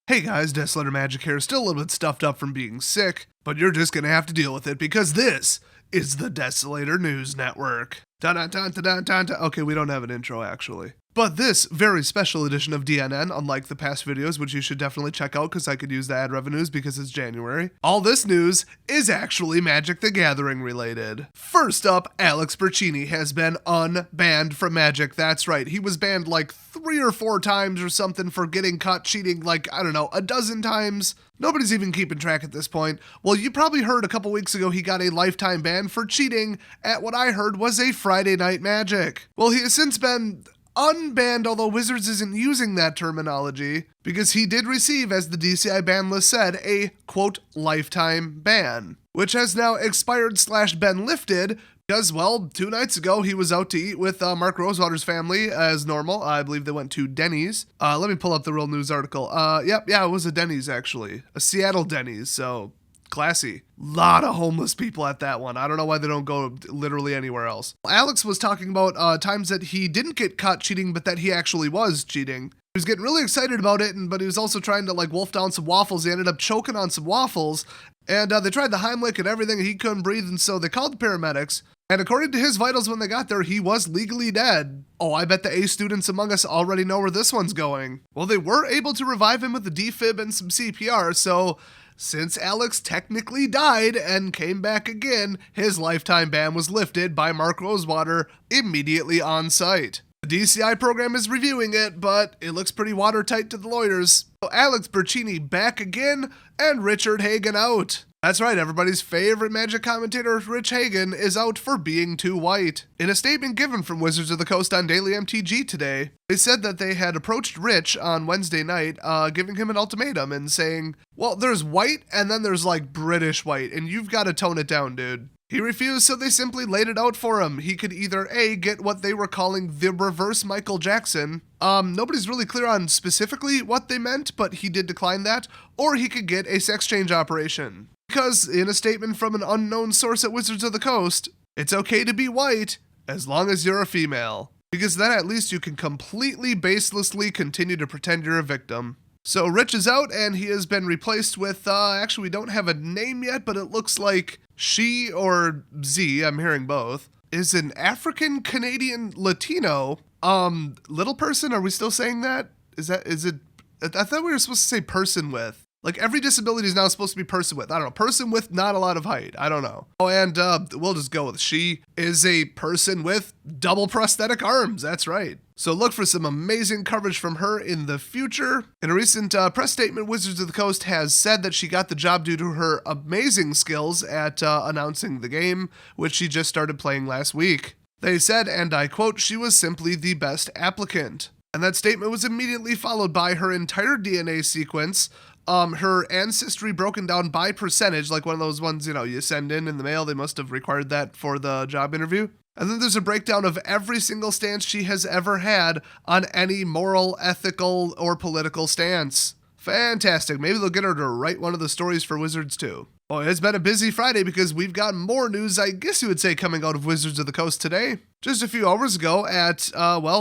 Hey guys, Desolator Magic here, still a little bit stuffed up from being sick, but you're just gonna have to deal with it because this is the Desolator News Network. Okay, we don't have an intro actually. But this very special edition of DNN, unlike the past videos, which you should definitely check out because I could use the ad revenues because it's January, all this news is actually Magic the Gathering related. First up, Alex Bercini has been unbanned from Magic. That's right, he was banned like 3 or 4 times or something for getting caught cheating like, I don't know, a dozen times. Nobody's even keeping track at this point. Well, you probably heard a couple weeks ago he got a lifetime ban for cheating at what I heard was a Friday Night Magic. Well, he has since been unbanned, although Wizards isn't using that terminology, because he did receive, as the DCI ban list said, a, quote, lifetime ban, which has now expired / been lifted, because, well, 2 nights ago he was out to eat with Mark Rosewater's family as normal. I believe they went to Denny's. Let me pull up the real news article. Yeah, it was a Denny's actually. A Seattle Denny's, so classy. Lot of homeless people at that one. I don't know why they don't go literally anywhere else. Alex was talking about times that he didn't get caught cheating, but that he actually was cheating. He was getting really excited about it, but he was also trying to like wolf down some waffles. He ended up choking on some waffles, and they tried the Heimlich and everything, and he couldn't breathe, and so they called the paramedics. And according to his vitals when they got there, he was legally dead. Oh, I bet the A students among us already know where this one's going. Well, they were able to revive him with a defib and some CPR, so since Alex technically died and came back again, his lifetime ban was lifted by Mark Rosewater immediately on site. The DCI program is reviewing it, but it looks pretty watertight to the lawyers. So Alex Bercini back again, and Richard Hagen out. That's right, everybody's favorite Magic commentator, Rich Hagen, is out for being too white. In a statement given from Wizards of the Coast on Daily MTG today, they said that they had approached Rich on Wednesday night, giving him an ultimatum and saying, well, there's white and then there's like British white, and you've got to tone it down, dude. He refused, so they simply laid it out for him. He could either A, get what they were calling the reverse Michael Jackson. Nobody's really clear on specifically what they meant, but he did decline that, or he could get a sex change operation. Because, in a statement from an unknown source at Wizards of the Coast, it's okay to be white as long as you're a female. Because then at least you can completely baselessly continue to pretend you're a victim. So Rich is out, and he has been replaced with, actually we don't have a name yet, but it looks like she or Z, I'm hearing both, is an African-Canadian Latino. Little person, are we still saying that? Is it, I thought we were supposed to say person with. Like, every disability is now supposed to be person with. I don't know. Person with not a lot of height. I don't know. Oh, and we'll just go with she is a person with double prosthetic arms. That's right. So look for some amazing coverage from her in the future. In a recent press statement, Wizards of the Coast has said that she got the job due to her amazing skills at announcing the game, which she just started playing last week. They said, and I quote, she was simply the best applicant. And that statement was immediately followed by her entire DNA sequence, her ancestry broken down by percentage, like one of those ones, you send in the mail. They must have required that for the job interview. And then there's a breakdown of every single stance she has ever had on any moral, ethical, or political stance. Fantastic. Maybe they'll get her to write one of the stories for Wizards too. Oh, it's been a busy Friday because we've got more news, I guess you would say, coming out of Wizards of the Coast today. Just a few hours ago at,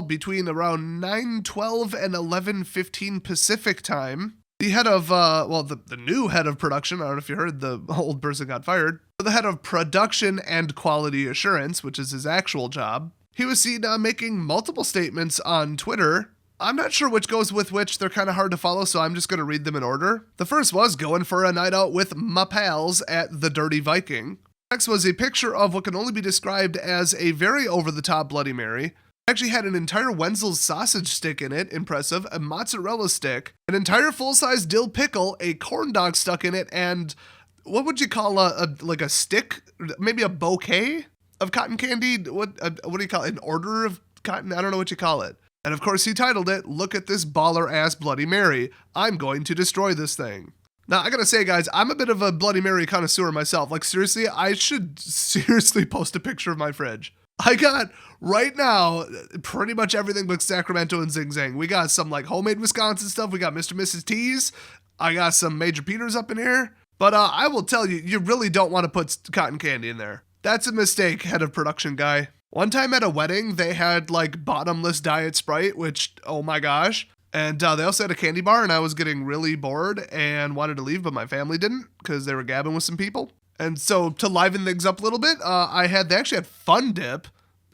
between around 9:12 and 11:15 Pacific time, the head of, the new head of production, I don't know if you heard, the old person got fired, the head of production and quality assurance, which is his actual job, he was seen making multiple statements on Twitter. I'm not sure which goes with which. They're kind of hard to follow, so I'm just going to read them in order. The first was going for a night out with my pals at the Dirty Viking. Next was a picture of what can only be described as a very over-the-top Bloody Mary. Actually had an entire Wenzel's sausage stick in it, impressive, a mozzarella stick, an entire full-size dill pickle, a corn dog stuck in it, and what would you call a stick, maybe a bouquet of cotton candy? What do you call it? An order of cotton? I don't know what you call it. And of course he titled it, "Look at this baller-ass Bloody Mary. I'm going to destroy this thing." Now, I gotta say, guys, I'm a bit of a Bloody Mary connoisseur myself. Like, seriously, I should seriously post a picture of my fridge. I got, right now, pretty much everything but Sacramento and Zing Zang. We got some, like, homemade Wisconsin stuff. We got Mr. and Mrs. T's. I got some Major Peters up in here. But I will tell you, you really don't want to put cotton candy in there. That's a mistake, head of production guy. One time at a wedding, they had, like, bottomless Diet Sprite, which, oh my gosh. And they also had a candy bar, and I was getting really bored and wanted to leave, but my family didn't because they were gabbing with some people. And so to liven things up a little bit, they actually had Fun Dip.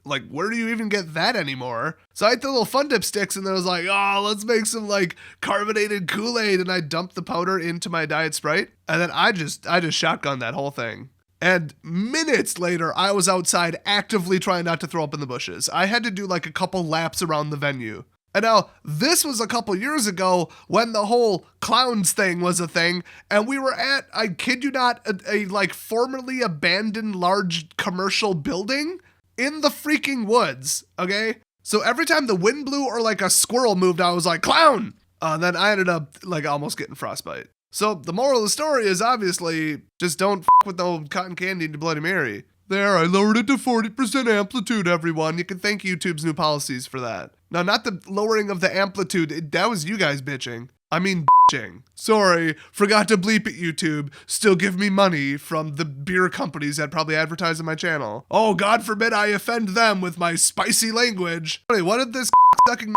Like, where do you even get that anymore? So I ate the little Fun Dip sticks, and then I was like, oh, let's make some, like, carbonated Kool-Aid. And I dumped the powder into my Diet Sprite. And then I just shotgunned that whole thing. And minutes later, I was outside actively trying not to throw up in the bushes. I had to do, like, a couple laps around the venue. And now, this was a couple years ago when the whole clowns thing was a thing, and we were at, I kid you not, a like, formerly abandoned large commercial building in the freaking woods, okay? So every time the wind blew or like a squirrel moved, I was like, clown! Then I ended up like almost getting frostbite. So the moral of the story is obviously just don't f with the cotton candy to Bloody Mary. There, I lowered it to 40% amplitude, everyone. You can thank YouTube's new policies for that. No, not the lowering of the amplitude. That was you guys bitching. I mean bitching. Sorry, forgot to bleep it, YouTube. Still give me money from the beer companies that probably advertise on my channel. Oh, God forbid I offend them with my spicy language. Wait, what did this sucking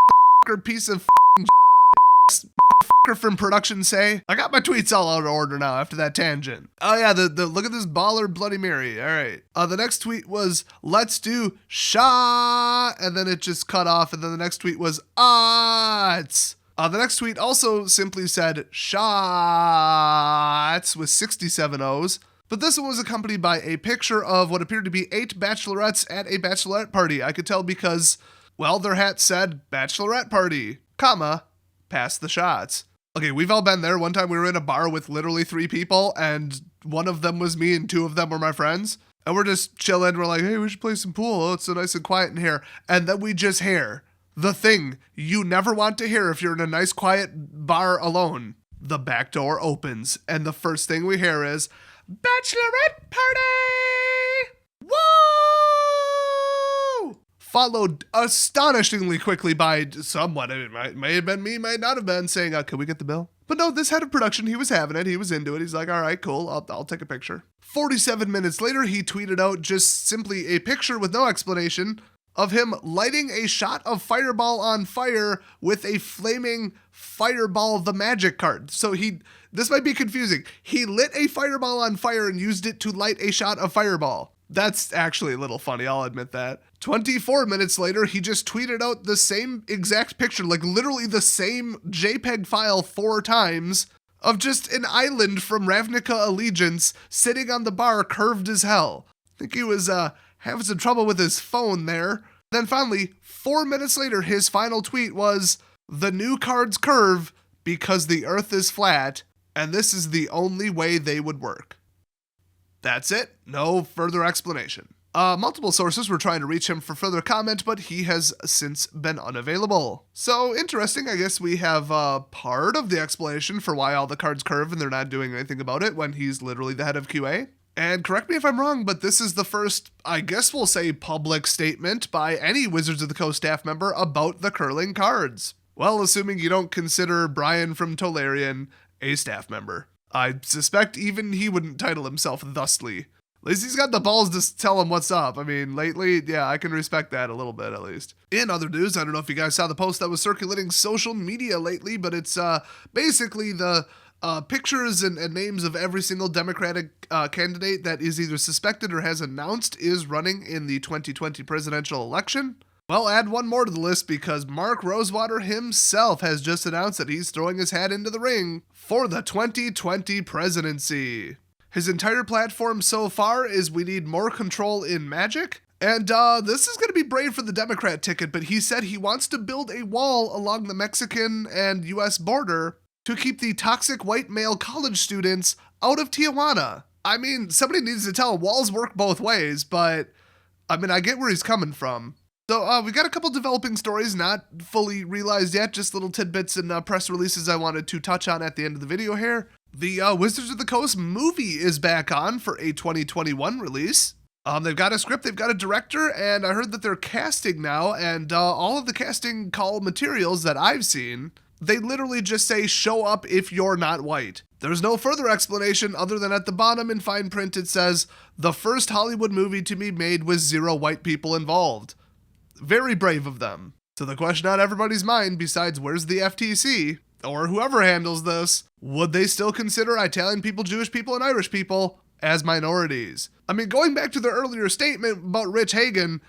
piece of from production say? I got my tweets all out of order now after that tangent. Oh yeah, the look at this baller Bloody Mary. All right. The next tweet was, let's do shot, and then it just cut off, and then the next tweet was odds. The next tweet also simply said shots with 67 O's, but this one was accompanied by a picture of what appeared to be 8 bachelorettes at a bachelorette party. I could tell because, well, their hat said bachelorette party, comma, pass the shots. Okay, we've all been there. One time we were in a bar with literally 3 people, and one of them was me and 2 of them were my friends. And we're just chilling. We're like, hey, we should play some pool. Oh, it's so nice and quiet in here. And then we just hear the thing you never want to hear if you're in a nice quiet bar alone. The back door opens, and the first thing we hear is, bachelorette party! Woo! Followed astonishingly quickly by someone, it may have been me, might not have been, saying, can we get the bill? But no, this head of production, he was having it, he was into it, he's like, all right, cool, I'll take a picture. 47 minutes later, he tweeted out just simply a picture with no explanation of him lighting a shot of Fireball on fire with a flaming Fireball the Magic card. So this might be confusing. He lit a Fireball on fire and used it to light a shot of Fireball. That's actually a little funny, I'll admit that. 24 minutes later, he just tweeted out the same exact picture, like literally the same JPEG file 4 times, of just an island from Ravnica Allegiance sitting on the bar curved as hell. I think he was having some trouble with his phone there. Then finally, 4 minutes later, his final tweet was, the new cards curve because the earth is flat, and this is the only way they would work. That's it. No further explanation. Multiple sources were trying to reach him for further comment, but he has since been unavailable. So interesting, I guess we have part of the explanation for why all the cards curve and they're not doing anything about it when he's literally the head of QA. And correct me if I'm wrong, but this is the first, I guess we'll say, public statement by any Wizards of the Coast staff member about the curling cards. Well, assuming you don't consider Brian from Tolarian a staff member. I suspect even he wouldn't title himself thusly. At least he's got the balls to tell him what's up. I mean, lately, yeah, I can respect that a little bit at least. In other news, I don't know if you guys saw the post that was circulating social media lately, but it's basically the pictures and names of every single Democratic candidate that is either suspected or has announced is running in the 2020 presidential election. Well, add one more to the list because Mark Rosewater himself has just announced that he's throwing his hat into the ring for the 2020 presidency. His entire platform so far is we need more control in Magic, and this is going to be brave for the Democrat ticket, but he said he wants to build a wall along the Mexican and US border to keep the toxic white male college students out of Tijuana. I mean, somebody needs to tell him walls work both ways, but I mean, I get where he's coming from. So we've got a couple developing stories not fully realized yet, just little tidbits and press releases I wanted to touch on at the end of the video here. The Wizards of the Coast movie is back on for a 2021 release. They've got a script, they've got a director, and I heard that they're casting now, and all of the casting call materials that I've seen, they literally just say, show up if you're not white. There's no further explanation other than at the bottom in fine print it says, the first Hollywood movie to be made with 0 white people involved. Very brave of them. So the question on everybody's mind, besides where's the FTC, or whoever handles this, would they still consider Italian people, Jewish people, and Irish people as minorities? I mean, going back to the earlier statement about Rich Hagen,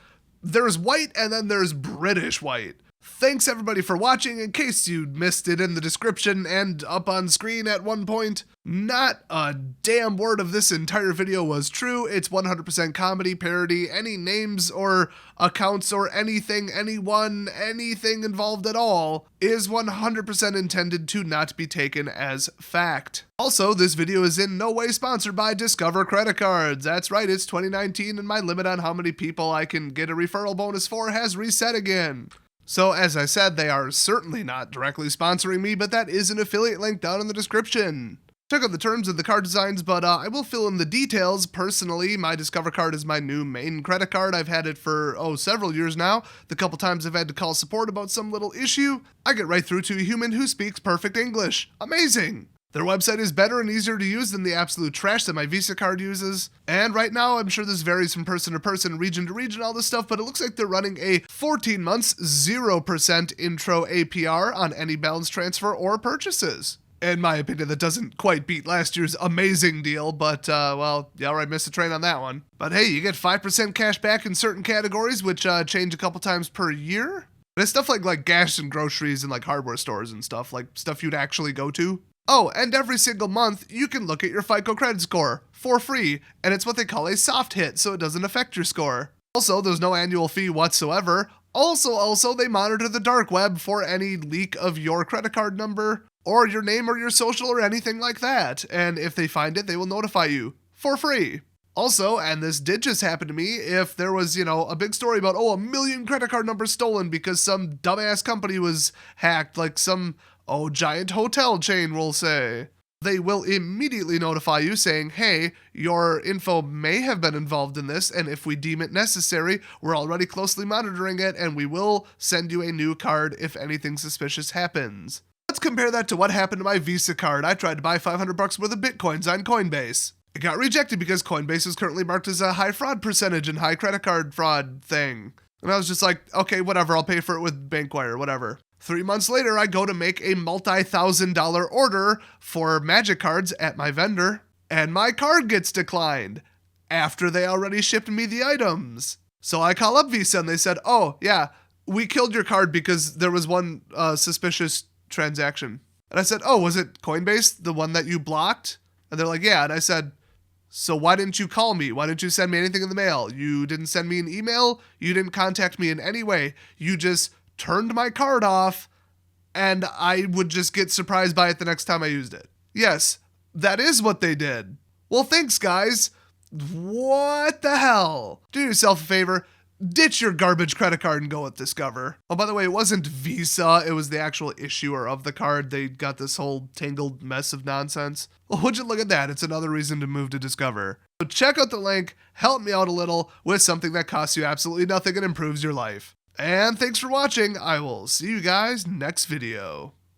there's white and then there's British white. Thanks everybody for watching. In case you missed it in the description and up on screen at one point, not a damn word of this entire video was true. It's 100% comedy, parody. Any names or accounts or anything, anyone, anything involved at all is 100% intended to not be taken as fact. Also, this video is in no way sponsored by Discover Credit Cards. That's right, it's 2019 and my limit on how many people I can get a referral bonus for has reset again. So as I said, they are certainly not directly sponsoring me, but that is an affiliate link down in the description. Check out the terms of the card designs, but I will fill in the details. Personally, my Discover card is my new main credit card. I've had it for, several years now. The couple times I've had to call support about some little issue, I get right through to a human who speaks perfect English. Amazing! Their website is better and easier to use than the absolute trash that my Visa card uses. And right now, I'm sure this varies from person to person, region to region, all this stuff, but it looks like they're running a 14 months, 0% intro APR on any balance transfer or purchases. In my opinion, that doesn't quite beat last year's amazing deal, but, well, you already missed a train on that one. But hey, you get 5% cash back in certain categories, which change a couple times per year. And it's stuff like gas and groceries and like hardware stores and stuff, like stuff you'd actually go to. Oh, and every single month, you can look at your FICO credit score for free, and it's what they call a soft hit, so it doesn't affect your score. Also, there's no annual fee whatsoever. Also, they monitor the dark web for any leak of your credit card number, or your name or your social or anything like that, and if they find it, they will notify you for free. Also, and this did just happen to me, if there was, a big story about, 1 million credit card numbers stolen because some dumbass company was hacked, like some giant hotel chain will say. They will immediately notify you saying, hey, your info may have been involved in this, and if we deem it necessary, we're already closely monitoring it, and we will send you a new card if anything suspicious happens. Let's compare that to what happened to my Visa card. I tried to buy $500 worth of Bitcoins on Coinbase. It got rejected because Coinbase is currently marked as a high fraud percentage and high credit card fraud thing. And I was just like, okay, whatever, I'll pay for it with Bankwire, whatever. 3 months later, I go to make a multi-$1,000 order for Magic cards at my vendor, and my card gets declined after they already shipped me the items. So I call up Visa and they said, oh, yeah, we killed your card because there was one suspicious transaction. And I said, oh, was it Coinbase, the one that you blocked? And they're like, yeah. And I said, so why didn't you call me? Why didn't you send me anything in the mail? You didn't send me an email. You didn't contact me in any way. You just turned my card off, and I would just get surprised by it the next time I used it. Yes, that is what they did. Well, thanks, guys. What the hell? Do yourself a favor. Ditch your garbage credit card and go with Discover. Oh, by the way, it wasn't Visa. It was the actual issuer of the card. They got this whole tangled mess of nonsense. Well, would you look at that? It's another reason to move to Discover. So check out the link. Help me out a little with something that costs you absolutely nothing and improves your life. And thanks for watching. I will see you guys next video.